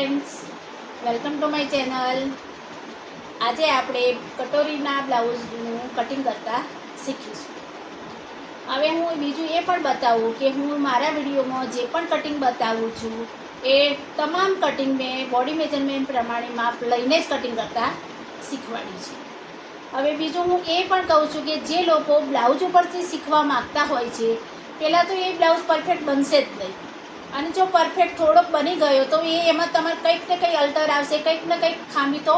Friends, welcome to my channel. આજે આપણે કટોરીના બ્લાઉઝનું cutting કરતાં શીખીશું. હવે હું બીજું એ પણ બતાવું કે હું મારા વિડીયોમાં જે પણ કટિંગ બતાવું છું એ તમામ કટિંગ મેં બોડી મેજરમેન્ટ પ્રમાણે માપ લઈને જ કટિંગ કરતાં શીખવાડી છે. હવે બીજું હું એ પણ કહું છું કે જે લોકો બ્લાઉઝ ઉપરથી શીખવા માગતા હોય છે, પહેલાં તો એ બ્લાઉઝ પરફેક્ટ બનશે જ નહીં. અને જો પરફેક્ટ થોડોક બની ગયો તો એમાં તમારે કંઈક ને કંઈ અલ્ટર આવશે, કંઈક ને કંઈક ખામી તો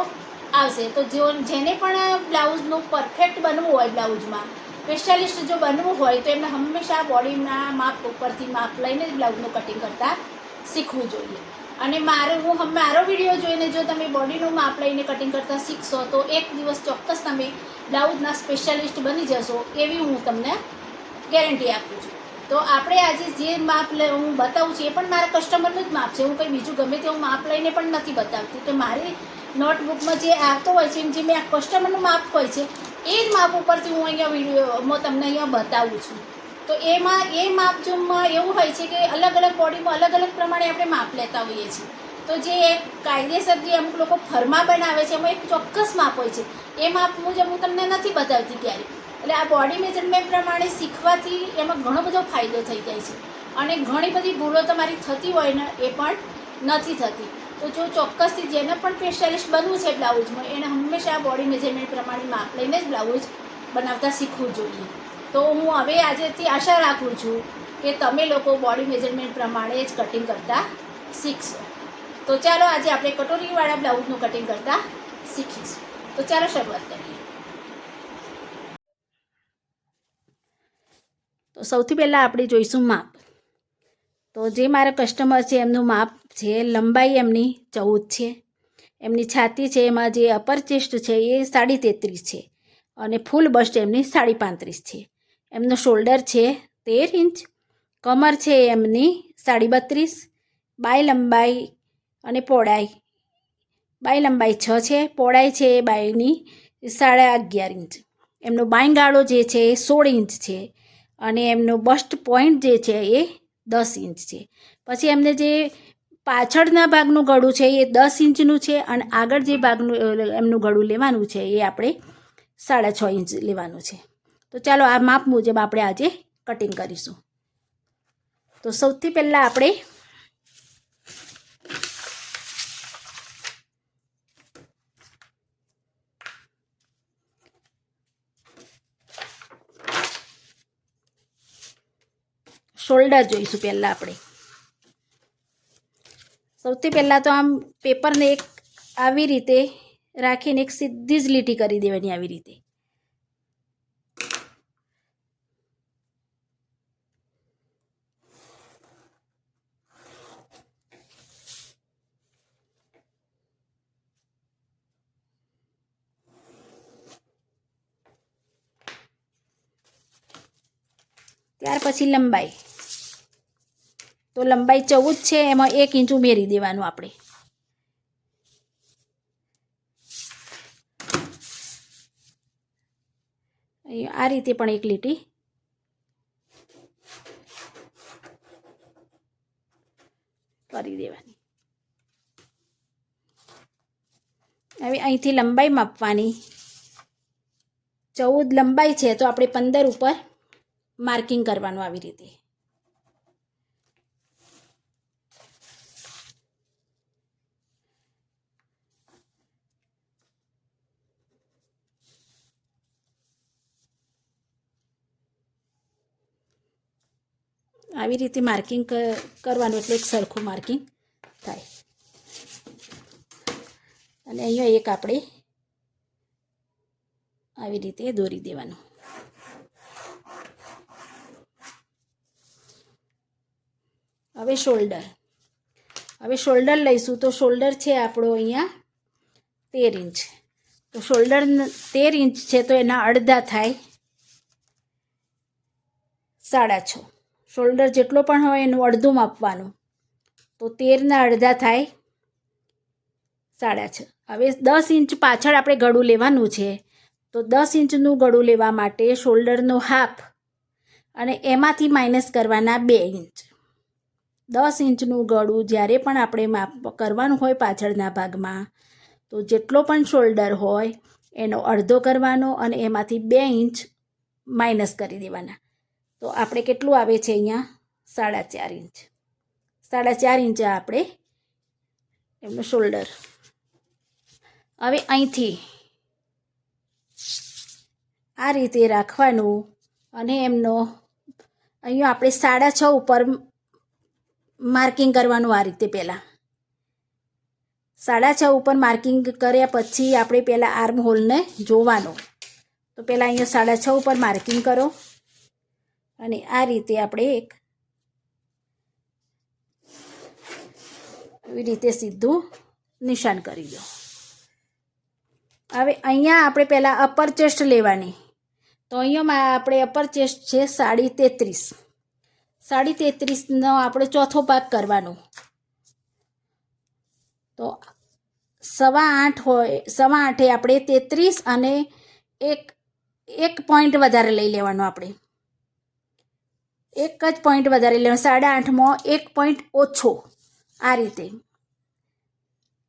આવશે. તો જેને પણ બ્લાઉઝનું પરફેક્ટ બનવું હોય, બ્લાઉઝમાં સ્પેશિયાલિસ્ટ જો બનવું હોય તો એમને હંમેશા બોડીના માપ ઉપરથી માપ લઈને જ બ્લાઉઝનું કટિંગ કરતાં શીખવું જોઈએ. અને મારો વિડીયો જોઈને જો તમે બોડીનું માપ લઈને કટિંગ કરતાં શીખશો તો એક દિવસ ચોક્કસ તમે બ્લાઉઝના સ્પેશિયાલિસ્ટ બની જશો, એવી હું તમને ગેરંટી આપું છું. તો આપણે આજે જે માપ હું બતાવું છું એ પણ મારા કસ્ટમરનું જ માપ છે. હું કંઈ બીજું ગમે તેવું માપ લઈને પણ નથી બતાવતી. તો મારી નોટબુકમાં જે આવતો હોય છે, જે મેં આ કસ્ટમરનું માપ હોય છે એ જ માપ ઉપરથી હું અહીંયા વિડીયોમાં તમને અહીંયા બતાવું છું. તો એ માપ જોમાં એવું હોય છે કે અલગ અલગ બોડીમાં અલગ અલગ પ્રમાણે આપણે માપ લેતા હોઈએ છીએ. તો જે કાયદેસર જે અમુક લોકો ફરમા બનાવે છે એમાં એક ચોક્કસ માપ હોય છે. એ માપ મુજબ હું તમને નથી બતાવતી ક્યારે. એટલે આ બોડી મેજરમેન્ટ પ્રમાણે શીખવાથી એમાં ઘણો બધો ફાયદો થઈ જાય છે અને ઘણી બધી ભૂલો તમારી થતી હોય ને એ પણ નથી થતી. તો જો ચોક્કસથી જેને પણ સ્પેશિયાલિસ્ટ બનવું છે બ્લાઉઝમાં, એને હંમેશા બોડી મેજરમેન્ટ પ્રમાણે માપ લઈને જ બ્લાઉઝ બનાવતા શીખવું જોઈએ. તો હું હવે આજેથી આશા રાખું છું કે તમે લોકો બોડી મેજરમેન્ટ પ્રમાણે જ કટિંગ કરતાં શીખશો. તો ચાલો આજે આપણે કટોરીવાળા બ્લાઉઝનું કટિંગ કરતાં શીખીશું. તો ચાલો શરૂઆત કરીએ. તો સૌથી પહેલાં આપણે જોઈશું માપ. તો જે મારા કસ્ટમર છે એમનું માપ છે, લંબાઈ એમની 14 છે. એમની છાતી છે એમાં જે અપર ચેસ્ટ છે એ 33.5 છે અને ફૂલ બસ્ટ એમની 35.5 છે. એમનો શોલ્ડર છે 13 ઇંચ, કમર છે એમની 32.5, બાય લંબાઈ અને પહોળાઈ, બાય લંબાઈ 6 છે, પહોળાઈ છે બાયની 11.5 ઇંચ. એમનો બાય ગાળો જે છે એ 16 ઇંચ છે અને એમનો બસ્ટ પોઈન્ટ જે છે એ 10 ઇંચ છે. પછી એમને જે પાછળના ભાગનું ગળું છે એ 10 ઇંચનું છે અને આગળ જે ભાગનું એમનું ગળું લેવાનું છે એ આપણે 6.5 ઇંચ લેવાનું છે. તો ચાલો આ માપ મુજબ આપણે આજે કટિંગ કરીશું. તો સૌથી પહેલાં આપણે શોલ્ડર જોઈશું. પહેલાં આપણે સૌથી પહેલાં તો આમ પેપરને એક આવી રીતે રાખીને એક સીધી જ લીટી કરી દેવાની. આવી રીતે ત્યાર પછી લંબાઈ. તો લંબાઈ 14 છે, એમાં 1 ઇંચ ઉમેરી દેવાનું આપણે. આ રીતે પણ એક લીટી કરી દેવાની. હવે અહીંથી લંબાઈ માપવાની. 14 લંબાઈ છે તો આપણે 15 ઉપર માર્કિંગ કરવાનું. આવી રીતે માર્કિંગ કરવાનું એટલે એક સરખું માર્કિંગ થાય. અને અહીંયા એક આપણે આવી રીતે દોરી દેવાનું. હવે શોલ્ડર લઈશું. તો શોલ્ડર છે આપણો અહીંયા 13 ઇંચ. તો શોલ્ડર 13 ઇંચ છે તો એના અડધા થાય 6.5. શોલ્ડર જેટલો પણ હોય એનું અડધું માપવાનું. તો 13ના અડધા થાય 6.5. હવે 10 ઇંચ પાછળ આપણે ગળું લેવાનું છે. તો 10 ઇંચનું ગળું લેવા માટે શોલ્ડરનો હાફ અને એમાંથી માઇનસ કરવાના 2 ઇંચ. 10 ઇંચનું ગળું જ્યારે પણ આપણે માપ કરવાનું હોય પાછળના ભાગમાં, તો જેટલો પણ શોલ્ડર હોય એનો અડધો કરવાનો અને એમાંથી 2 ઇંચ માઇનસ કરી દેવાના. તો આપણે કેટલું આવે છે અહીંયા 4.5 ઇંચ. 4.5 ઇંચ આપણે એમનું શોલ્ડર. હવે અહીંથી આ રીતે રાખવાનું અને એમનો અહીંયા આપણે 6.5 ઉપર માર્કિંગ કરવાનું. આ રીતે પહેલાં 6.5 ઉપર માર્કિંગ કર્યા પછી આપણે પહેલાં આર્મ હોલને જોવાનો. તો પહેલાં અહીંયા 6.5 ઉપર માર્કિંગ કરો અને આ રીતે આપણે એવી રીતે સીધું નિશાન કરી દો. હવે અહીંયા આપણે પહેલાં અપર ચેસ્ટ લેવાની. તો અહીંયા આપણે અપર ચેસ્ટ છે 33.5. 33.5નો આપણે ચોથો ભાગ કરવાનો. તો 8.25 હોય, 8.25 આપણે 33 અને એક પોઈન્ટ વધારે લઈ લેવાનો. આપણે એક જ પોઈન્ટ વધારે લેવાનો. 8.5માં 1 પોઈન્ટ ઓછો. આ રીતે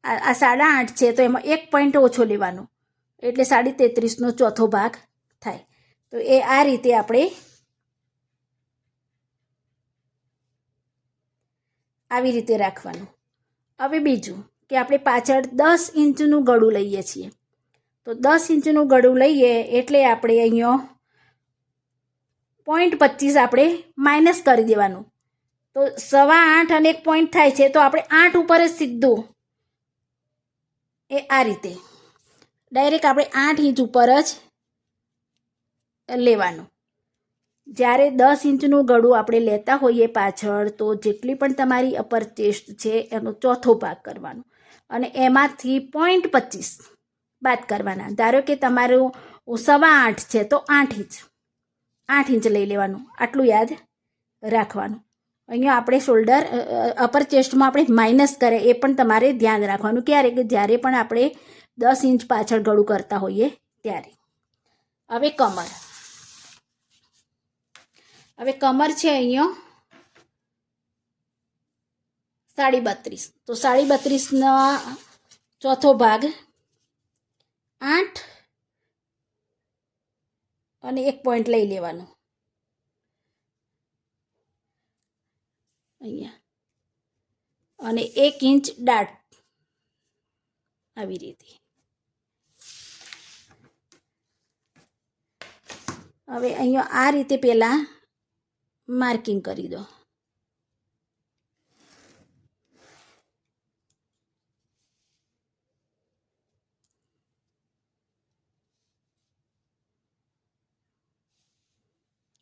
આ 8.5 છે તો એમાં 1 પોઈન્ટ ઓછો લેવાનો એટલે 33.5નો ચોથો ભાગ થાય. તો એ આ રીતે આપણે આવી રીતે રાખવાનું. હવે બીજું કે આપણે પાછળ 10 ઇંચનું ગળું લઈએ છીએ. તો 10 ઇંચનું ગળું લઈએ એટલે આપણે અહીંયા 0.25 આપણે માઇનસ કરી દેવાનું. તો 8.25 અને 1 પોઈન્ટ થાય છે તો આપણે 8 ઉપર જ સીધું એ આ રીતે ડાયરેક્ટ આપણે 8 ઇંચ ઉપર જ લેવાનું. જ્યારે 10 ઇંચનું ગળું આપણે લેતા હોઈએ પાછળ, તો જેટલી પણ તમારી અપર ચેસ્ટ છે એનો ચોથો ભાગ કરવાનો અને એમાંથી 0.25 બાદ કરવાના. ધારો કે તમારું 8.25 છે તો 8 ઇંચ લઈ લેવાનું. આટલું યાદ રાખવાનું. અહીંયા આપણે શોલ્ડર અપર ચેસ્ટમાં આપણે માઇનસ કરે એ પણ તમારે ધ્યાન રાખવાનું. ક્યારે કે જ્યારે પણ આપણે 10 ઇંચ પાછળ ગળું કરતા હોઈએ ત્યારે. હવે કમર. હવે કમર છે અહીંયા 32.5. તો 32.5નો ચોથો ભાગ 8 અને 1 પોઈન્ટ લઈ લેવાનો અહીંયા અને 1 ઇંચ ડાટ આવી રીતે. હવે અહીંયા આ રીતે પહેલાં માર્કિંગ કરી દો.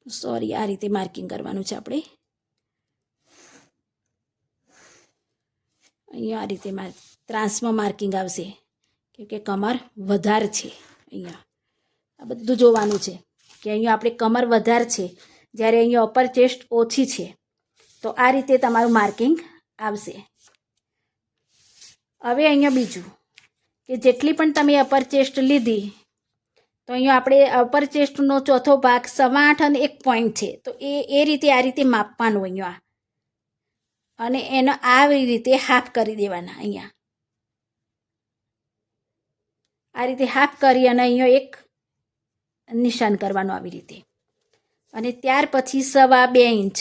સોરી, આ રીતે માર્કિંગ કરવાનું છે આપણે. અહીંયા આ રીતે ત્રાસમાં માર્કિંગ આવશે કેમ કે કમર વધારે છે. અહીંયા આ બધું જોવાનું છે કે અહીંયા આપણે કમર વધારે છે, જ્યારે અહીંયા અપર ચેસ્ટ ઓછી છે. તો આ રીતે તમારું માર્કિંગ આવશે. હવે અહીંયા બીજું કે જેટલી પણ તમે અપર ચેસ્ટ લીધી, તો અહીંયા આપણે અપર ચેસ્ટનો ચોથો ભાગ 8.25 અને 1 પોઈન્ટ છે. તો એ રીતે આ રીતે માપવાનું અહીંયા અને એનો આવી રીતે હાફ કરી દેવાના. અહીંયા આ રીતે હાફ કરી અને અહીંયા એક નિશાન કરવાનું આવી રીતે. અને ત્યાર પછી 2.25 ઇંચ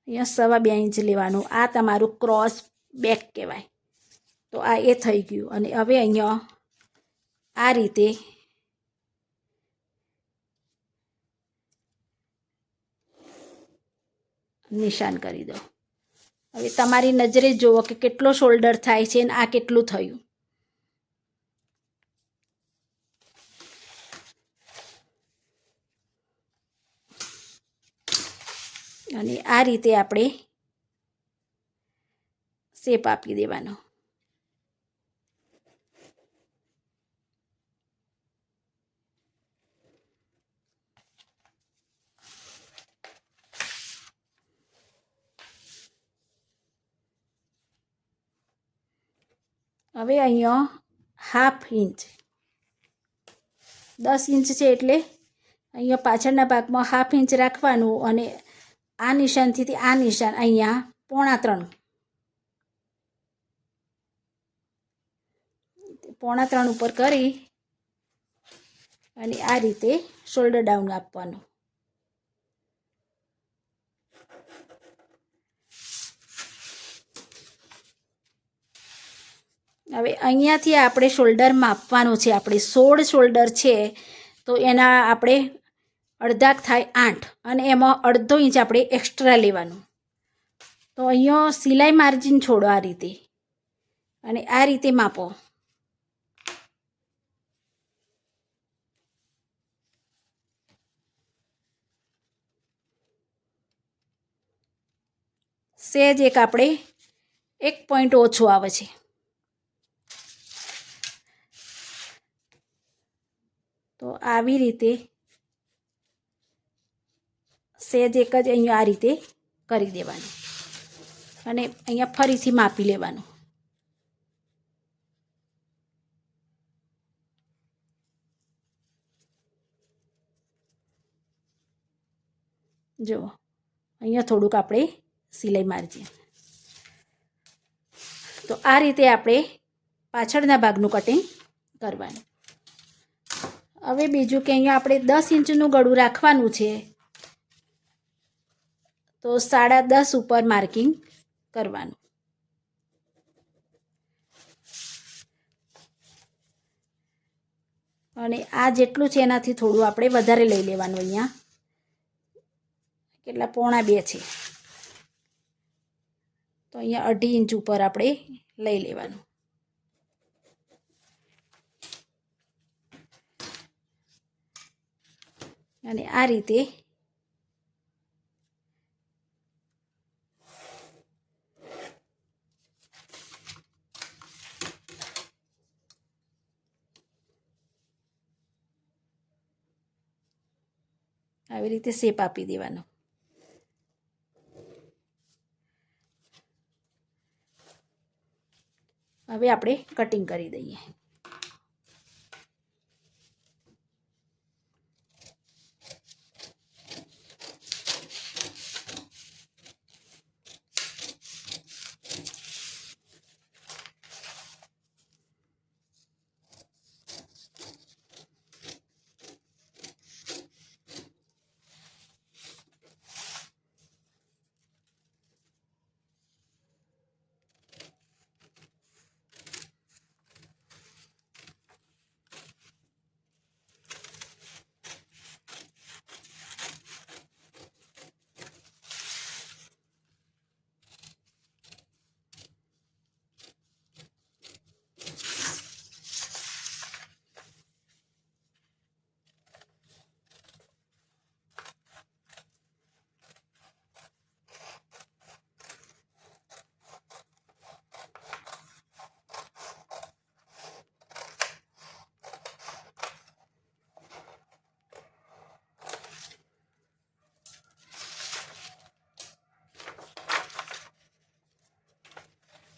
અહીંયા 2.25 ઇંચ લેવાનું. આ તમારું ક્રોસ બેક કહેવાય. તો આ એ થઈ ગયું. અને હવે અહીંયા આ રીતે નિશાન કરી દો. હવે તમારી નજરે જુઓ કે કેટલો શોલ્ડર થાય છે અને આ કેટલું થયું. અને આ રીતે આપણે શેપ આપી દેવાનો. હવે અહીંયા 1/2 ઇંચ 10 ઇંચ છે એટલે અહીંયા પાછળના ભાગમાં 1/2 ઇંચ રાખવાનું અને આ નિશાનથી આ નિશાન અહીંયા 2.5 3 ઉપર કરી અને આ રીતે શોલ્ડર ડાઉન આપવાનું. હવે અહીંયાથી આપણે શોલ્ડર માપવાનું છે. આપણે 16 શોલ્ડર છે તો એના આપણે અડધા થાય 8 અને એમાં અડધો ઇંચ આપણે એક્સ્ટ્રા લેવાનું. તો અહીંયા સિલાઈ માર્જિન છોડો આ રીતે અને આ રીતે માપો. સેજ એક આપણે 1 પોઈન્ટ ઓછો આવે છે. તો આવી રીતે સેજ એક જ અહીંયા આ રીતે કરી દેવાનું અને અહીંયા ફરીથી માપી લેવાનું. જુઓ અહીંયા થોડુંક આપણે સિલાઈ મારજે. તો આ રીતે આપણે પાછળના ભાગનું કટિંગ કરવાનું. હવે બીજું કે અહીંયા આપણે 10 ઇંચનું ગળું રાખવાનું છે તો 10.5 ઉપર માર્કિંગ કરવાનું. અને આ જેટલું છે એનાથી થોડું આપણે વધારે લઈ લેવાનું. અહીંયા કેટલા 1.25 છે તો અહીંયા 2.5 ઇંચ ઉપર આપણે લઈ લેવાનું. અને આ રીતે આવી રીતે શેપ આપી દેવાનો. હવે આપણે કટિંગ કરી દઈએ.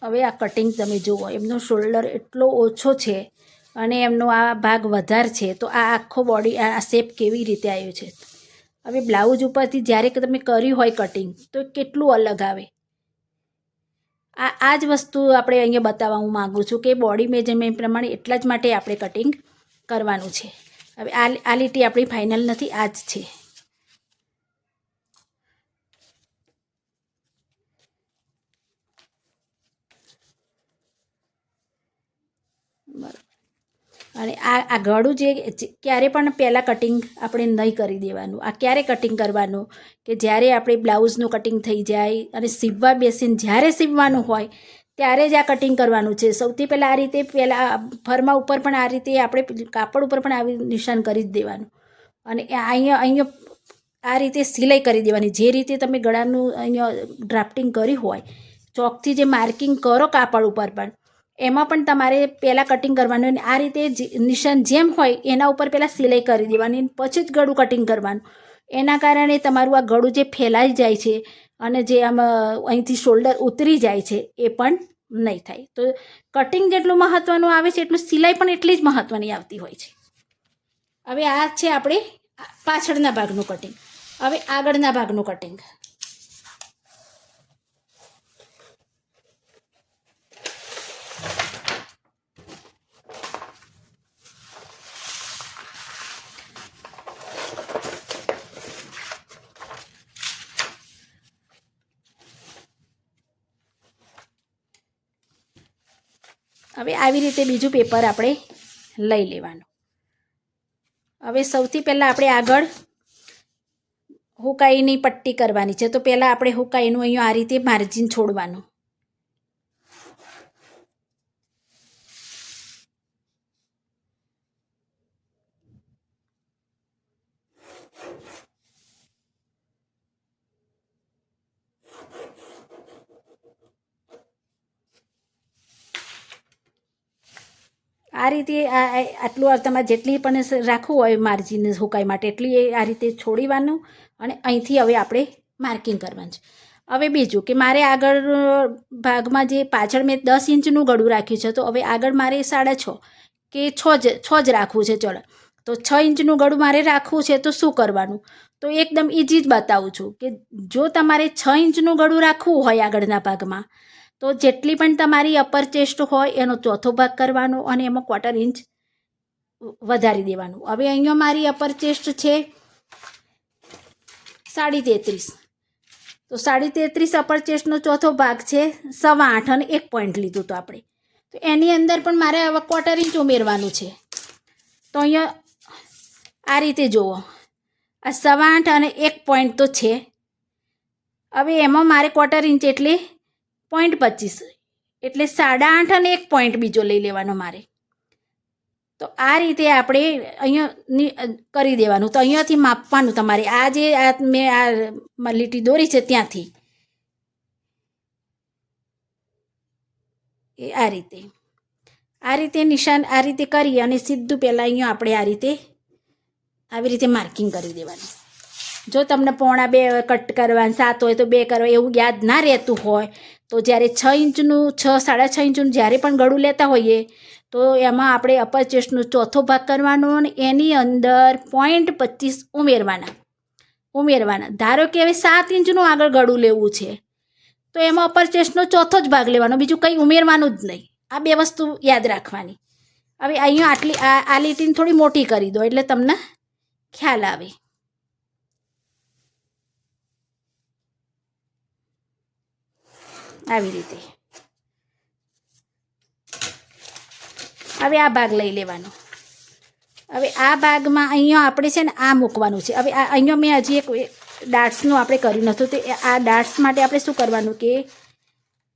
હવે આ કટિંગ તમે જુઓ, એમનો શોલ્ડર એટલો ઓછો છે અને એમનો આ ભાગ વધારે છે તો આ આખો બોડી આ શેપ કેવી રીતે આવ્યો છે. હવે બ્લાઉઝ ઉપરથી જ્યારે તમે કર્યું હોય કટિંગ તો કેટલું અલગ આવે. આ જ વસ્તુ આપણે અહીંયા બતાવવા હું માગું છું કે બોડી મેજરમેન્ટ પ્રમાણે એટલા જ માટે આપણે કટિંગ કરવાનું છે. હવે આ લીટી આપણી ફાઇનલ નથી, આ જ છે. બરાબર. અને આ ગળું જે ક્યારે પણ પહેલાં કટિંગ આપણે નહીં કરી દેવાનું. આ ક્યારે કટિંગ કરવાનું કે જ્યારે આપણે બ્લાઉઝનું કટિંગ થઈ જાય અને સીવવા બેસીને જ્યારે સીવવાનું હોય ત્યારે જ આ કટિંગ કરવાનું છે. સૌથી પહેલાં આ રીતે પહેલાં ફરમા ઉપર પણ આ રીતે આપણે કાપડ ઉપર પણ આવી નિશાન કરી જ દેવાનું. અને અહીંયા આ રીતે સિલાઈ કરી દેવાની. જે રીતે તમે ગળાનું અહીંયા ડ્રાફ્ટિંગ કર્યું હોય ચોકથી જે માર્કિંગ કરો કાપડ ઉપર પણ એમાં પણ તમારે પહેલાં કટિંગ કરવાનું. અને આ રીતે નિશાન જેમ હોય એના ઉપર પહેલાં સિલાઈ કરી દેવાની પછી જ ગળું કટિંગ કરવાનું. એના કારણે તમારું આ ગળું જે ફેલાઈ જાય છે અને જે આમ અહીંથી શોલ્ડર ઉતરી જાય છે એ પણ નહીં થાય. તો કટિંગ જેટલું મહત્ત્વનું આવે છે એટલું સિલાઈ પણ એટલી જ મહત્ત્વની આવતી હોય છે. હવે આ છે આપણે પાછળના ભાગનું કટિંગ. હવે આગળના ભાગનું કટિંગ. હવે આવી રીતે બીજું પેપર આપણે લઈ લેવાનું. હવે સૌથી પહેલાં આપણે આગળ હુકાઈની પટ્ટી કરવાની છે. તો પહેલાં આપણે હુકાઈનું અહીંયા આ રીતે માર્જિન છોડવાનું. આ રીતે આટલું તમારે જેટલી પણ રાખવું હોય માર્જિન હુકાઈ માટે એટલી આ રીતે છોડીવાનું અને અહીંથી હવે આપણે માર્કિંગ કરવાનું છે. હવે બીજું કે મારે આગળ ભાગમાં જે પાછળ મેં 10 ઇંચનું ગળું રાખ્યું છે, તો હવે આગળ મારે 6.5 કે 6 જ રાખવું છે. ચલો, તો 6 ઇંચનું ગળું મારે રાખવું છે, તો શું કરવાનું? તો એકદમ ઇઝી જ બતાવું છું કે જો તમારે 6 ઇંચનું ગળું રાખવું હોય આગળના ભાગમાં, તો જેટલી પણ તમારી અપર ચેસ્ટ હોય એનો ચોથો ભાગ કરવાનો અને એમાં 1/4 ઇંચ વધારી દેવાનું. હવે અહીંયા મારી અપર ચેસ્ટ છે 33.5, તો 33.5 અપર ચેસ્ટનો ચોથો ભાગ છે 8.25 અને 1 પોઈન્ટ લીધું તો આપણે, તો એની અંદર પણ મારે હવે 1/4 ઇંચ ઉમેરવાનું છે. તો અહીંયા આ રીતે જુઓ, આ 8.25 અને 1 પોઈન્ટ તો છે. હવે એમાં મારે 1/4 ઇંચ એટલે 0.25, એટલે 8.5 અને 1 પોઈન્ટ બીજો લઈ લેવાનો મારે. તો આ રીતે આપણે અહીંયા કરી દેવાનું. તો અહીંયાથી માપવાનું તમારે. આ જે મેં આ લીટી દોરી છે ત્યાંથી આ રીતે નિશાન આ રીતે કરી અને સીધું પહેલાં અહીંયા આપણે આ રીતે આવી રીતે માર્કિંગ કરી દેવાનું. જો તમને 1.25 કટ કરવા 7 હોય તો 2 કરવા એવું યાદ ના રહેતું હોય, તો જ્યારે 6 ઇંચનું 6.5 ઇંચનું જ્યારે પણ ગળું લેતા હોઈએ તો એમાં આપણે અપર ચેસ્ટનો ચોથો ભાગ કરવાનો અને એની અંદર 0.25 ઉમેરવાના. ધારો કે હવે 7 ઇંચનું આગળ ગળું લેવું છે, તો એમાં અપર ચેસ્ટનો ચોથો જ ભાગ લેવાનો, બીજું કંઈ ઉમેરવાનું જ નહીં. આ બે વસ્તુ યાદ રાખવાની. હવે અહીંયા આટલી આ લીટીને થોડી મોટી કરી દો એટલે તમને ખ્યાલ આવે. આવી રીતે હવે આ ભાગ લઈ લેવાનો. હવે આ ભાગમાં અહીંયા આપણે છે ને આ મૂકવાનું છે. હવે અહીંયા મેં હજી એક ડાટ્સનું આપણે કર્યું નહોતું, તો આ ડાટ્સ માટે આપણે શું કરવાનું કે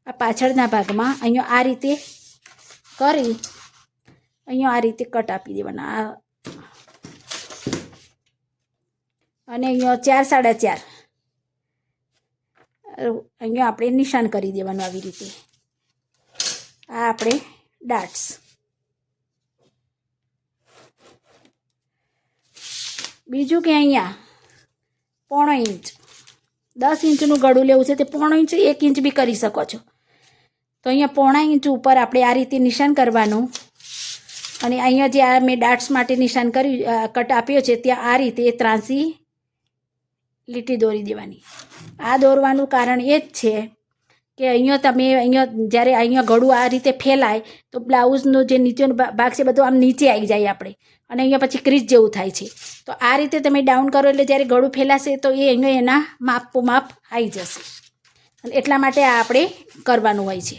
આ પાછળના ભાગમાં અહીંયા આ રીતે કરી અહીંયા આ રીતે કટ આપી દેવાના અને અહીંયા 4.5 અહીંયા આપણે નિશાન કરી દેવાનું આવી રીતે. આ આપણે ડાટ્સ. બીજું કે અહીંયા 0.5 ઇંચ 10 ઇંચનું ગળું લેવું છે, તે 0.5 ઇંચ 1 ઇંચ બી કરી શકો છો. તો અહીંયા 0.5 ઇંચ ઉપર આપણે આ રીતે નિશાન કરવાનું અને અહીંયા જે આ મેં ડાટ્સ માટે નિશાન કર્યું કટ આપ્યો છે ત્યાં આ રીતે ત્રાંસી લીટી દોરી દેવાની. આ દોરવાનું કારણ એ જ છે કે અહીંયા તમે જ્યારે અહીંયા ગળું આ રીતે ફેલાય તો બ્લાઉઝનો જે નીચેનો ભાગ છે બધો આમ નીચે આવી જાય આપણે, અને અહીંયા પછી ક્રીઝ જેવું થાય છે. તો આ રીતે તમે ડાઉન કરો એટલે જ્યારે ગળું ફેલાશે તો એ અહીંયા એના માપ આવી જશે, અને એટલા માટે આ આપણે કરવાનું હોય છે.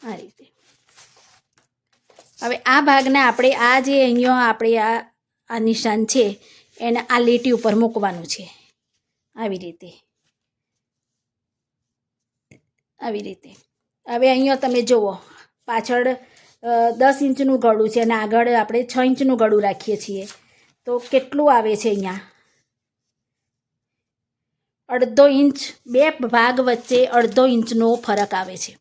આ રીતે હવે આ ભાગના આપણે આ જે અહીંયા આપણે આ નિશાન છે એને આ લીટી ઉપર મૂકવાનું છે. આવી રીતે હવે અહીંયા તમે જુઓ, પાછળ 10 ઇંચનું ગળું છે અને આગળ આપણે 6 ઇંચનું ગળું રાખીએ છીએ, તો કેટલું આવે છે? અહીંયા 1/2 ઇંચ, બે ભાગ વચ્ચે 1/2 ઇંચનો ફરક આવે છે.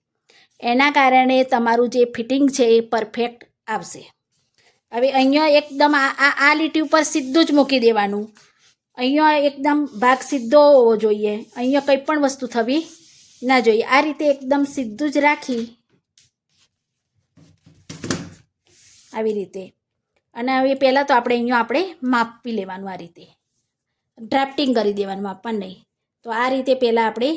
એના કારણે તમારું જે ફિટિંગ છે એ પરફેક્ટ આવશે. હવે અહીંયા એકદમ આ લીટી ઉપર સીધું જ મૂકી દેવાનું. અહીંયા એકદમ ભાગ સીધો હોવો જોઈએ, અહીંયા કંઈ પણ વસ્તુ થવી ના જોઈએ. આ રીતે એકદમ સીધું જ રાખી આવી રીતે. અને હવે પહેલાં તો આપણે માપી લેવાનું, આ રીતે ડ્રાફ્ટિંગ કરી દેવાનું, માપવા નહીં. તો આ રીતે પહેલાં આપણે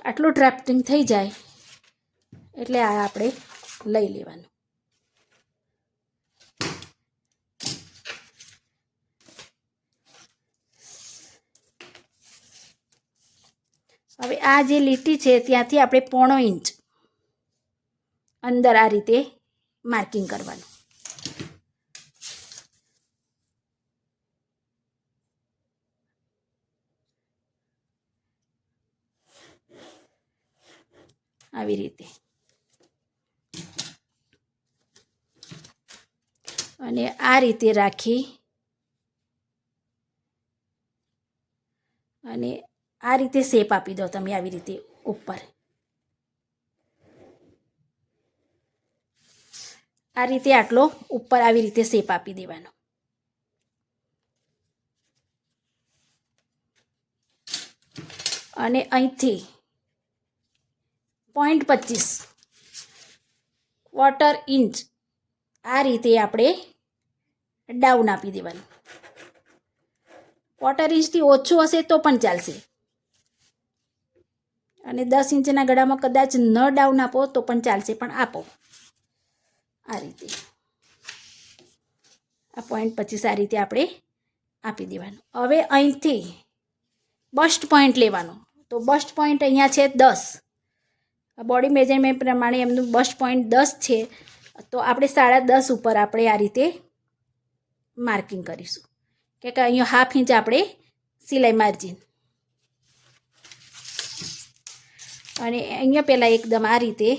આટલું ડ્રાફ્ટિંગ થઈ જાય એટલે આ આપણે લઈ લેવાનું. હવે આ જે લીટી છે ત્યાંથી આપણે 0.5 ઇંચ અંદર આ રીતે માર્કિંગ કરવાનું. આવી રીતે. અને આ રીતે રાખી અને આ રીતે શેપ આપી દો તમે આવી રીતે ઉપર. આ રીતે આટલો ઉપર આવી રીતે શેપ આપી દેવાનો. અને અહીંથી 0.25 ક્વાર્ટર ઇંચ આ રીતે આપણે ડાઉન આપી દેવાનું. ક્વાર્ટર ઇંચથી ઓછું હશે તો પણ ચાલશે. અને 10 ઇંચના ગળામાં કદાચ ન ડાઉન આપો તો પણ ચાલશે, પણ આપો આ રીતે. આ 0.25 આ રીતે આપણે આપી દેવાનું. હવે અહીંથી બસ્ટ પોઈન્ટ લેવાનો. તો બસ્ટ પોઈન્ટ અહીંયા છે 10. બોડી મેજરમેન્ટ પ્રમાણે એમનું બસ્ટ પોઈન્ટ 10 છે. તો આપણે 10.5 ઉપર આપણે આ રીતે માર્કિંગ કરીશું કે અહીંયા 1/2 ઇંચ આપણે સિલાઈ માર્જિન. અને અહીંયા પહેલાં એકદમ આ રીતે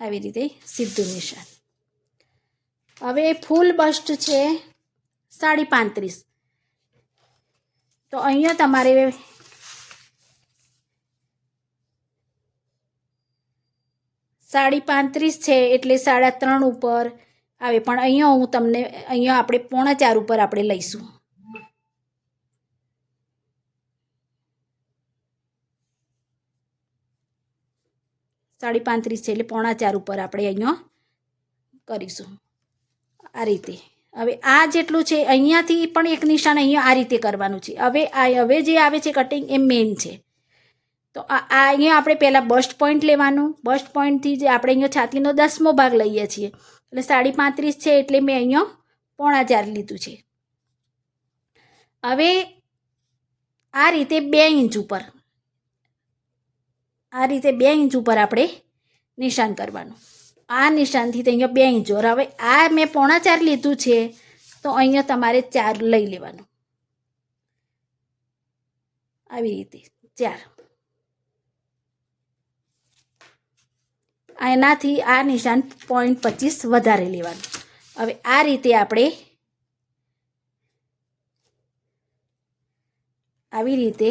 આવી રીતે સીધું નિશાન. હવે ફૂલ બસ્ટ છે 35.5. તો અહીંયા તમારે 35.5 છે એટલે 3.5 ઉપર આવે. પણ અહીંયા હું તમને અહીંયા આપણે 4.5 ઉપર આપણે લઈશું. સાડી 35 છે એટલે 4.5 ઉપર આપણે અહીંયા કરીશું આ રીતે. હવે આ જેટલું છે અહીંયાથી પણ એક નિશાન અહીંયા આ રીતે કરવાનું છે. હવે જે આવે છે કટિંગ એ મેઇન છે. તો આ અહીંયા આપણે પહેલાં બસ્ટ પોઈન્ટ લેવાનું. બસ્ટ પોઈન્ટથી જે આપણે અહીંયા છાતીનો 10મો ભાગ લઈએ છીએ એટલે 35.5 છે એટલે મેં અહીંયા 4.5 લીધું છે. હવે આ રીતે 2 ઇંચ ઉપર આપણે નિશાન કરવાનું. આ નિશાનથી અહીંયા 2 ઇંચ ઓર. હવે આ મેં 4.5 લીધું છે તો અહીંયા તમારે 4 લઈ લેવાનું. આવી રીતે 4. એનાથી આ નિશાન 0.25 વધારે લેવાનું. હવે આ રીતે આપણે આવી રીતે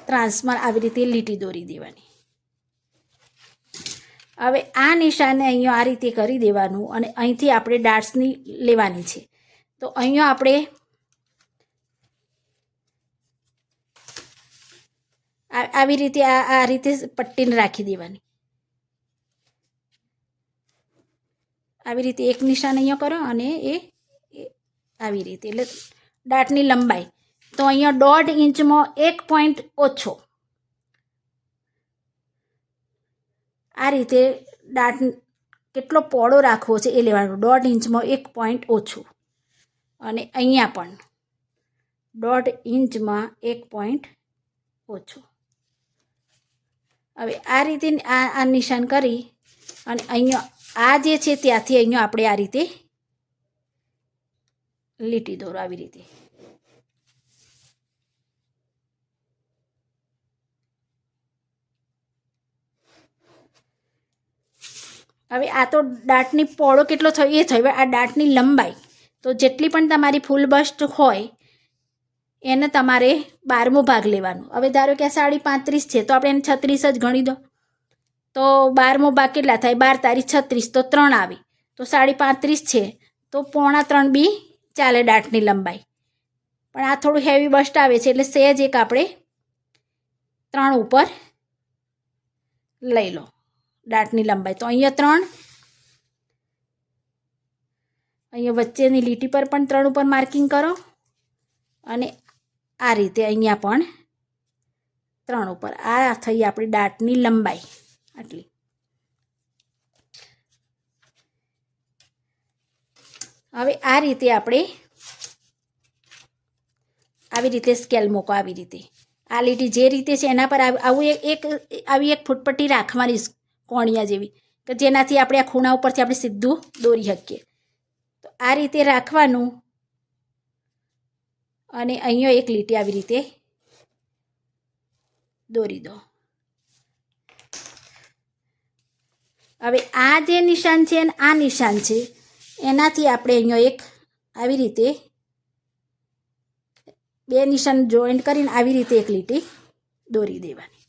ત્રાંસમાં આવી રીતે લીટી દોરી દેવાની. હવે આ નિશાને અહીંયા આ રીતે કરી દેવાનું અને અહીંથી આપણે ડાટ્સની લેવાની છે. તો અહીંયા આપણે આવી રીતે આ રીતે પટ્ટીને રાખી દેવાની. આવી રીતે એક નિશાન અહીંયા કરો અને એ આવી રીતે એટલે ડાટની લંબાઈ. તો અહીંયા 1.5 ઇંચમાં 1 પોઈન્ટ ઓછો આ રીતે ડાટ કેટલો પહોળો રાખવો છે એ લેવાનો. 1.5 ઇંચમાં 1 પોઈન્ટ ઓછું અને અહીંયા પણ 1.5 ઇંચમાં 1 પોઈન્ટ ઓછું. હવે આ રીતે આ નિશાન કરી અને અહીંયા આ જે છે ત્યાંથી અહીંયા આપણે આ રીતે લીટી દોરો આવી રીતે. હવે આ તો ડાટની પહોળો કેટલો થયો એ થયો. આ ડાટની લંબાઈ તો જેટલી પણ તમારી ફૂલ બસ્ટ હોય એને તમારે 12મો ભાગ લેવાનો. હવે ધારો કે આ 35.5 છે તો આપણે એને 36 જ ગણી દો. તો 12મો ભાગ કેટલા થાય? 12 તારી 36 તો 3 આવી. તો 35.5 છે તો 3.25 બી ચાલે ડાટની લંબાઈ. પણ આ થોડું હેવી બસ્ટ આવે છે એટલે સહેજ એક આપણે 3 ઉપર લઈ લો ડાટની લંબાઈ. તો અહીંયા 3 અહીંયા વચ્ચેની લીટી પર પણ 3 ઉપર માર્કિંગ કરો અને આ રીતે અહીંયા પણ 3 ઉપર. આ થઈ આપણી ડાટની લંબાઈ આટલી. હવે આ રીતે આપણે આવી રીતે સ્કેલ મૂકો. આવી રીતે આ લીટી જે રીતે છે એના પર આવું આવી એક ફૂટપટ્ટી રાખવાની કોણિયા જેવી, કે જેનાથી આપણે આ ખૂણા ઉપરથી આપણે સીધું દોરી શકીએ. તો આ રીતે રાખવાનું અને અહીંયા એક લીટી આવી રીતે દોરી દો. હવે આ જે નિશાન છે અને આ નિશાન છે એનાથી આપણે અહીંયા એક આવી રીતે 2 નિશાન જોઈન્ટ કરીને આવી રીતે એક લીટી દોરી દેવાની.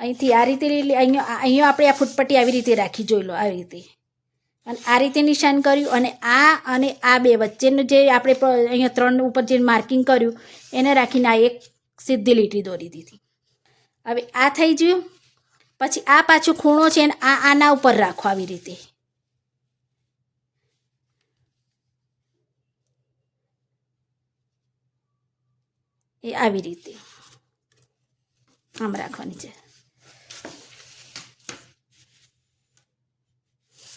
અહીંથી આ રીતે અહીંયા આપણે આ ફૂટપટ્ટી આવી રીતે રાખી, જોઈ લો આવી રીતે. અને આ રીતે નિશાન કર્યું અને આ 2 વચ્ચેનું જે આપણે અહીંયા 3 ઉપર જે માર્કિંગ કર્યું એને રાખીને આ એક સીધી લીટી દોરી દીધી. હવે આ થઈ ગયું. પછી આ પાછું ખૂણો છે ને આના ઉપર રાખો આવી રીતે. એ આવી રીતે આમ રાખવાની છે.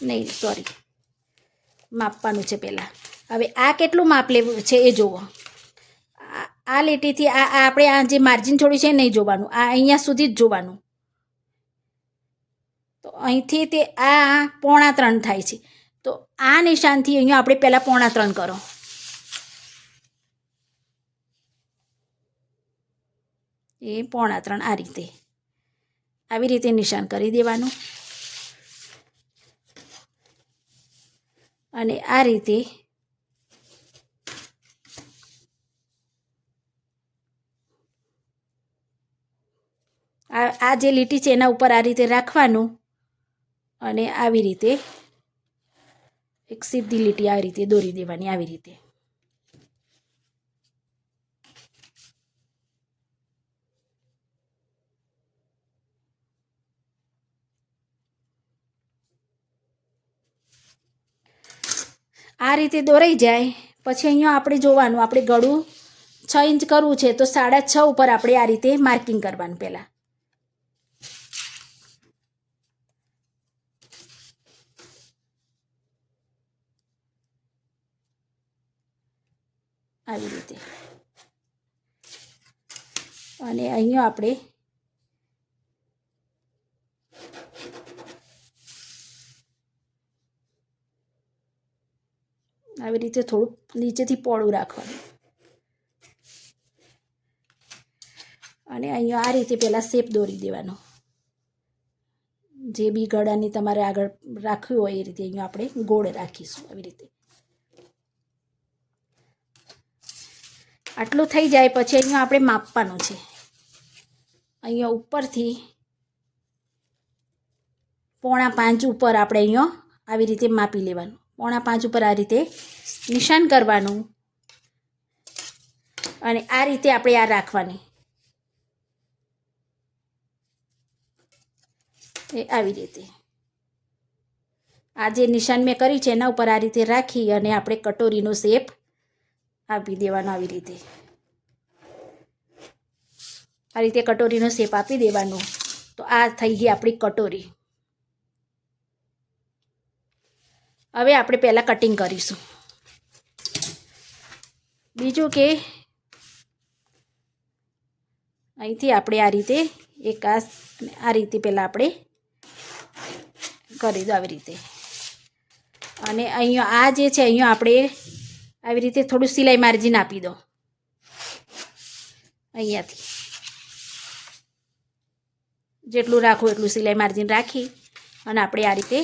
નહીં, સોરી, માપવાનું છે પહેલાં. હવે આ કેટલું માપ લેવું છે એ જુઓ. આ લીટીથી આપણે આ જે માર્જિન છોડ્યું છે નહીં જોવાનું, આ અહીંયા સુધી જ જોવાનું. તો અહીંથી તે આ 3.25 થાય છે. તો આ નિશાનથી અહીંયા આપણે પહેલાં 3.25 કરો. એ 3.25 આ રીતે આવી રીતે નિશાન કરી દેવાનું. અને આ રીતે આ જે લીટી છે એના ઉપર આ રીતે રાખવાનું અને આવી રીતે એક સીધી લીટી આવી રીતે દોરી દેવાની. આવી રીતે આ રીતે દોરાઈ જાય. પછી અહીંયા આપણે જોવાનું, આપણે ગળું 6 ઇંચ કરવું છે તો 6.5 ઉપર આપણે આ રીતે માર્કિંગ કરવાનું. પહેલાં આવી રીતે અને અહીંયા આપણે આવી રીતે થોડુંક નીચેથી પોળું રાખવાનું અને અહીંયા આ રીતે પહેલાં શેપ દોરી દેવાનો. જે બી ગળાની તમારે આગળ રાખ્યું હોય એ રીતે અહીંયા આપણે ગોળ રાખીશું. આવી રીતે આટલું થઈ જાય પછી અહીંયા આપણે માપવાનું છે. અહીંયા ઉપરથી 4.5 ઉપર આપણે અહીંયા આવી રીતે માપી લેવાનું. 4.5 ઉપર આ રીતે નિશાન કરવાનું અને આ રીતે આપણે આ રાખવાની. એ આવી રીતે આ જે નિશાન મેં કરી છે એના ઉપર આ રીતે રાખી અને આપણે કટોરીનો શેપ આપી દેવાનો. આવી રીતે આ રીતે કટોરીનો શેપ આપી દેવાનો. તો આ થઈ ગઈ આપણી કટોરી. હવે આપણે પહેલાં કટિંગ કરીશું. બીજું કે અહીંથી આપણે આ રીતે એક આ રીતે પહેલાં આપણે કરી દો આવી રીતે. અને અહીંયા આ જે છે અહીંયા આપણે આવી રીતે થોડું સિલાઈ માર્જિન આપી દો. અહીંયાથી જેટલું રાખવું એટલું સિલાઈ માર્જિન રાખી અને આપણે આ રીતે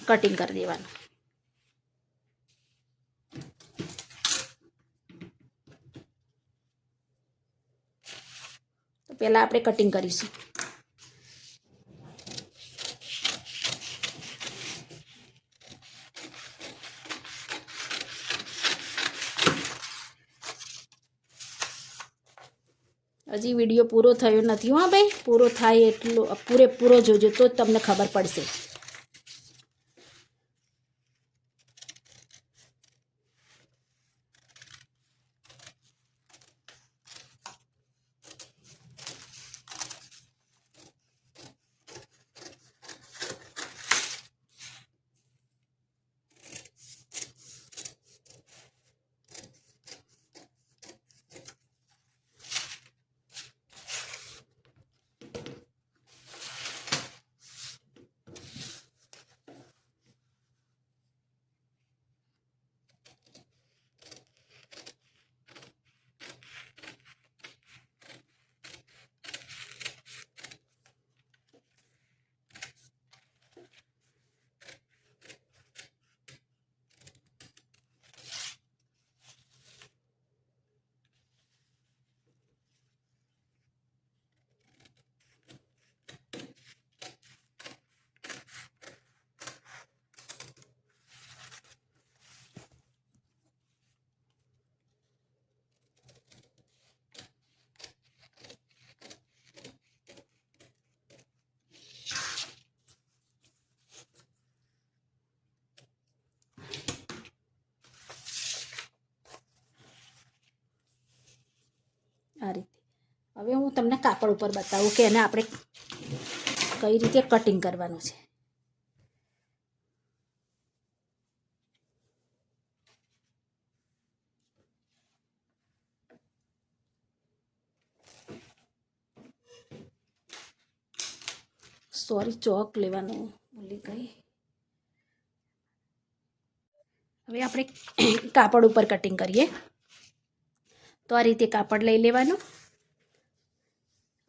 કટિંગ કરી દેવાનું. તો પહેલાં આપણે કટિંગ કરીશું. હજી વિડીયો પૂરો થયો નથી. હા ભાઈ, પૂરો થાય એટલો પૂરેપૂરો જોજો તો જ તમને ખબર પડશે. તમને કાપડ ઉપર બતાવું કે એને આપણે કઈ રીતે કટિંગ કરવાનું છે. સોરી, ચોક લેવાનું ભૂલી ગઈ. હવે આપણે કાપડ ઉપર કટિંગ કરીએ. તો આ રીતે કાપડ લઈ લેવાનું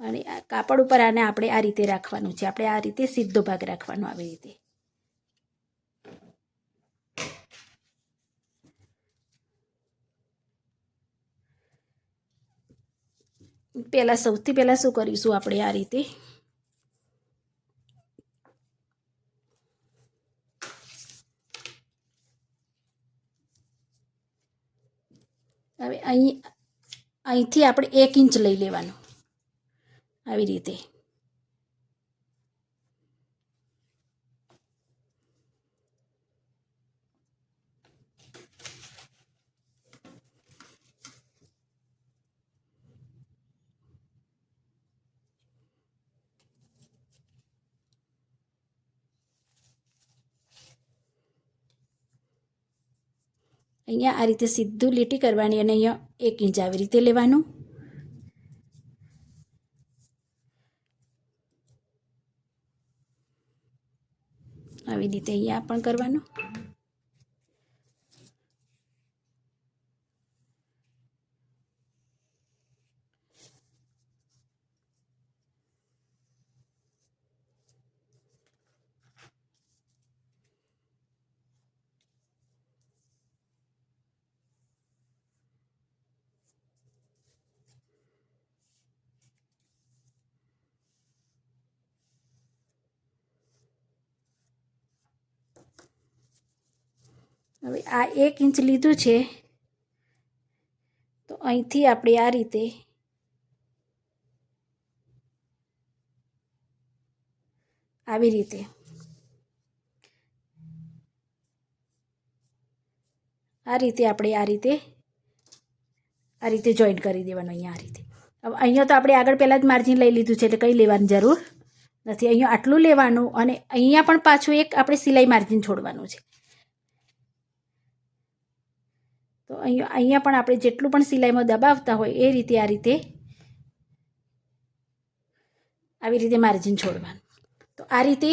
અને આ કાપડ ઉપર આને આપણે આ રીતે રાખવાનું છે. આપણે આ રીતે સીધો ભાગ રાખવાનો, આવી રીતે. સૌથી પહેલાં શું કરીશું, આપણે આ રીતે હવે અહીંથી આપણે 1 ઇંચ લઈ લેવાનું, આવી રીતે. અહીંયા આ રીતે સીધું લીટી કરવાની અને અહીંયા 1 ઇંચ આવી રીતે લેવાનું. આવી રીતે અહીંયા પણ કરવાનું. હવે આ 1 ઇંચ લીધું છે, તો અહીંથી આપણે આ રીતે આવી રીતે આપણે આ રીતે જોઈન્ટ કરી દેવાનું. અહીંયા આ રીતે. હવે અહીંયા તો આપણે આગળ પહેલાં જ માર્જિન લઈ લીધું છે, એટલે કંઈ લેવાની જરૂર નથી. અહીંયા આટલું લેવાનું અને અહીંયા પણ પાછું એક આપણે સિલાઈ માર્જિન છોડવાનું છે. તો અહીંયા પણ આપણે જેટલું પણ સિલાઈમાં દબાવતા હોય એ રીતે આવી રીતે માર્જિન છોડવાનું. તો આ રીતે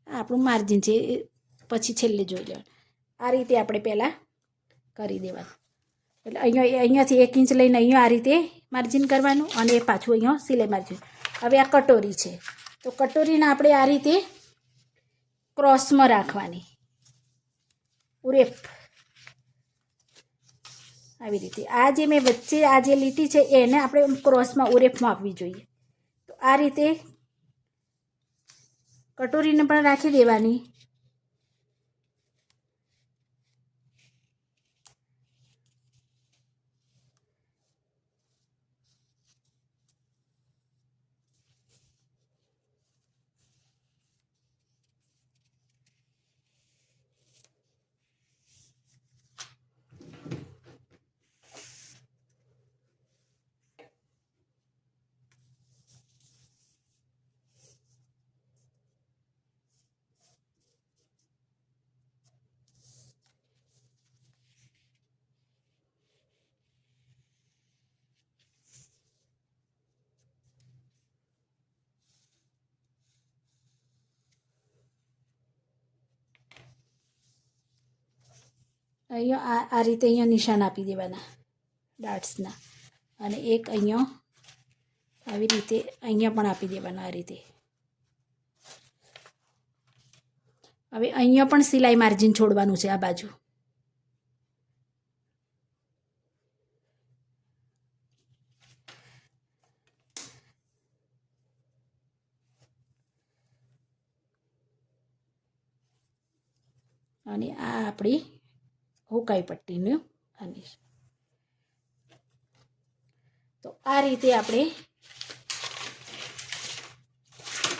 આપણું માર્જિન છે, પછી છેલ્લે જોઈ લેવાનું. આ રીતે આપણે પહેલાં કરી દેવાનું. એટલે અહીંયાથી 1 ઇંચ લઈને અહીંયા આ રીતે માર્જિન કરવાનું અને પાછું અહીંયા સિલાઈ માર્જિન. હવે આ કટોરી છે, તો કટોરીને આપણે આ રીતે ક્રોસમાં રાખવાની, ઉરેપ આવી રીતે. આ જે મેં વચ્ચે આ જે લીટી છે એને આપણે ક્રોસમાં ઉરેપમાં આપવી જોઈએ. તો આ રીતે કટોરીને પણ રાખી દેવાની. અહીંયા આ રીતે અહીંયા નિશાન આપી દેવાના ડાટ્સના, અને એક અહીંયા આવી રીતે અહીંયા પણ આપી દેવાના આ રીતે. હવે અહીંયા પણ સિલાઈ માર્જિન છોડવાનું છે આ બાજુ. અને આ આપણી હુકાઈ પટ્ટીનું અને તો આ રીતે આપણે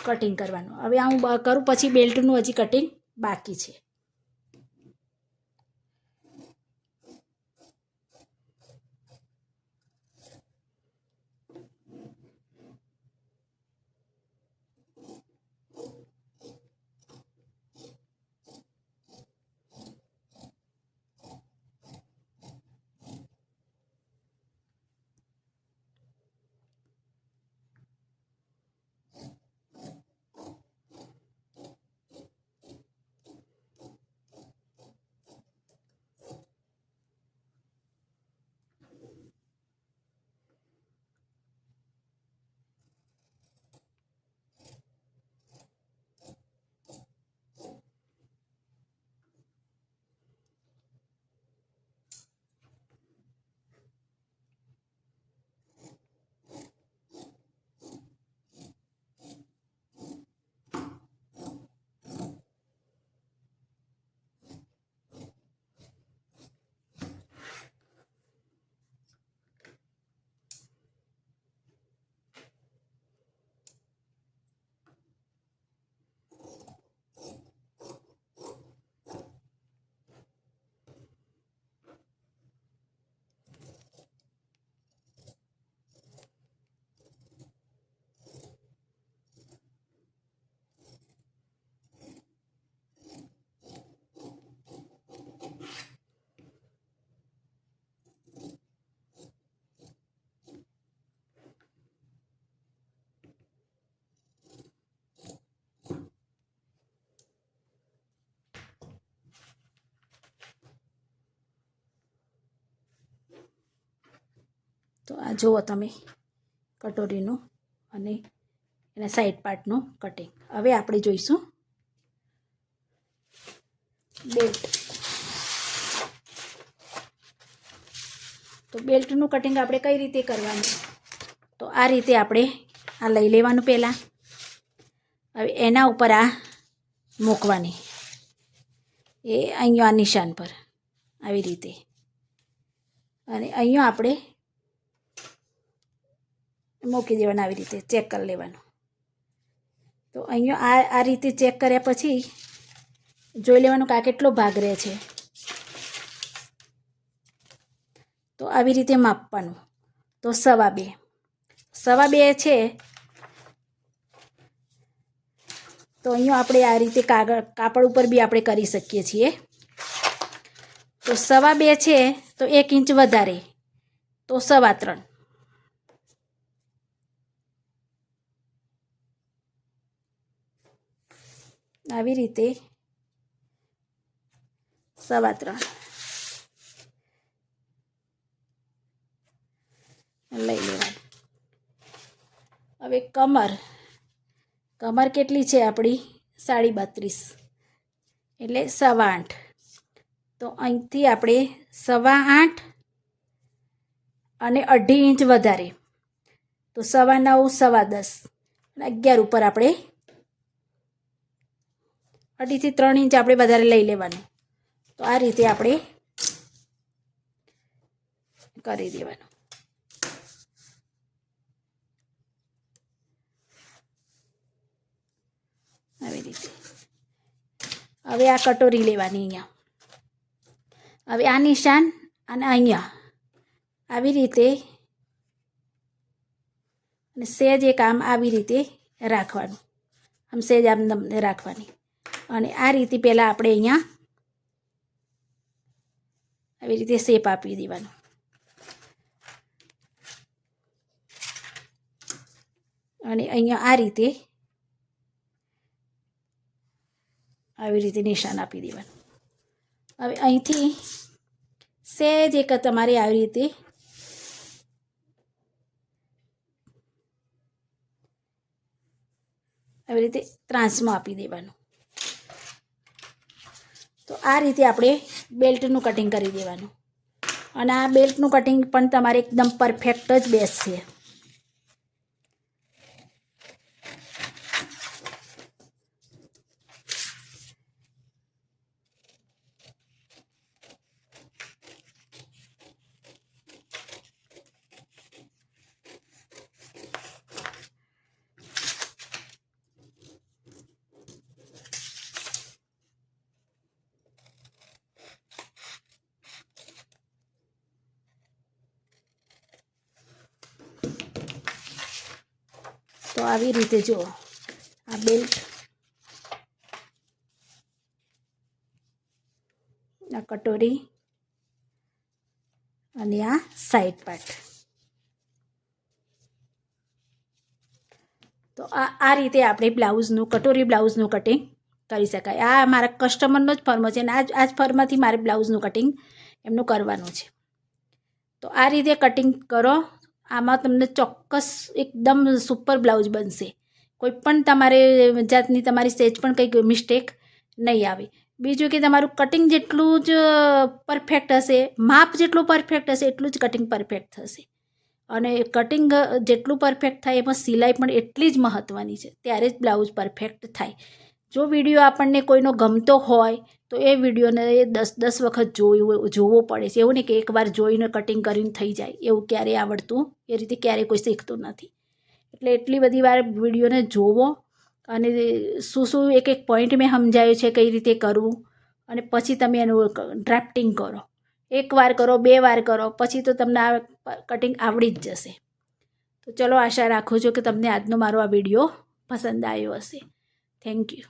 કટિંગ કરવાનું. હવે આ હું કરું પછી બેલ્ટનું હજી કટિંગ બાકી છે. તો આ જુઓ તમે કટોરીનું અને એના સાઈડ પાર્ટનું કટિંગ. હવે આપણે જોઈશું બેલ્ટ. તો બેલ્ટનું કટિંગ આપણે કઈ રીતે કરવાનું? તો આ રીતે આપણે આ લઈ લેવાનું પહેલાં. હવે એના ઉપર આ મૂકવાની, એ અહીંયા આ નિશાન પર આવી રીતે, અને અહીંયા આપણે મૂકી દેવાના આવી રીતે, ચેક કરી લેવાનું. તો અહીંયા આ રીતે ચેક કર્યા પછી જોઈ લેવાનું કે આ કેટલો ભાગ રહે છે. તો આવી રીતે માપવાનું. તો 2.5 છે. તો અહીંયા આપણે આ રીતે કાપડ ઉપર બી આપણે કરી શકીએ છીએ. તો 2.5 છે તો 1 ઇંચ વધારે, તો 3.25. આવી રીતે 3.25 લઈ લેવાનું. હવે કમર કેટલી છે આપણી? 32.5 એટલે 8.25. તો અહીંથી આપણે 8.25 અને 1.5 ઇંચ વધારે, તો 9.25, 10.15 અને 11 ઉપર આપણે 2.5 થી 3 ઇંચ આપણે વધારે લઈ લેવાનું. તો આ રીતે આપણે કરી દેવાનું. આવી રીતે. હવે આ કટોરી લેવાની અહીંયા. હવે આ નિશાન અને અહીંયા આવી રીતે, અને સહેજ એક આમ આવી રીતે રાખવાનું, આમ સહેજ આમ રાખવાની. અને આ રીતે પહેલાં આપણે અહીંયા આવી રીતે શેપ આપી દેવાનો. અને અહીંયા આ રીતે આવી રીતે નિશાન આપી દેવાનું. હવે અહીંથી સહેજ એક તમારે આવી રીતે ત્રાંસમાં આપી દેવાનું. તો આ રીતે આપણે બેલ્ટનું કટિંગ કરી દેવાનું. અને આ બેલ્ટનું કટિંગ પણ તમારે એકદમ પરફેક્ટ જ બેસશે. આવી રીતે જો આ બેલ્ટ, આ કટોરી અને આ સાઈડ પાર્ટ. તો આ રીતે આપણે બ્લાઉઝનું કટોરી બ્લાઉઝનું કટિંગ કરી શકાય. આ મારા કસ્ટમરનો જ ફર્મ છે અને આ જ ફર્મથી મારે બ્લાઉઝનું કટિંગ એમનું કરવાનું છે. તો આ રીતે કટિંગ કરો. આમાં તમને ચોક્કસ એકદમ સુપર બ્લાઉઝ બનશે. કોઈ પણ તમારે જાતની તમારી સ્ટેજ પણ કંઈક મિસ્ટેક નહીં આવે. બીજું કે તમારું કટિંગ જેટલું જ પરફેક્ટ હશે, માપ જેટલું પરફેક્ટ હશે એટલું જ કટિંગ પરફેક્ટ થશે. અને કટિંગ જેટલું પરફેક્ટ થાય એમાં સિલાઈ પણ એટલી જ મહત્ત્વની છે, ત્યારે જ બ્લાઉઝ પરફેક્ટ થાય. જો વિડીયો આપણને કોઈનો ગમતો હોય તો એ વિડીયોને 10 વખત જોવો પડે છે. એવું નહીં કે એકવાર જોઈને કટિંગ કરીને થઈ જાય, એવું ક્યારેય આવડતું, એ રીતે ક્યારેય કોઈ શીખતું નથી. એટલે એટલી બધી વાર વિડીયોને જોવો અને શું એક પોઈન્ટ મેં સમજાયું છે કઈ રીતે કરવું, અને પછી તમે એનું ડ્રાફ્ટિંગ કરો. 1 વાર કરો, 2 વાર કરો, પછી તો તમને આ કટિંગ આવડી જ જશે. તો ચલો, આશા રાખું છું કે તમને આજનો મારો આ વિડીયો પસંદ આવ્યો હશે. Thank you.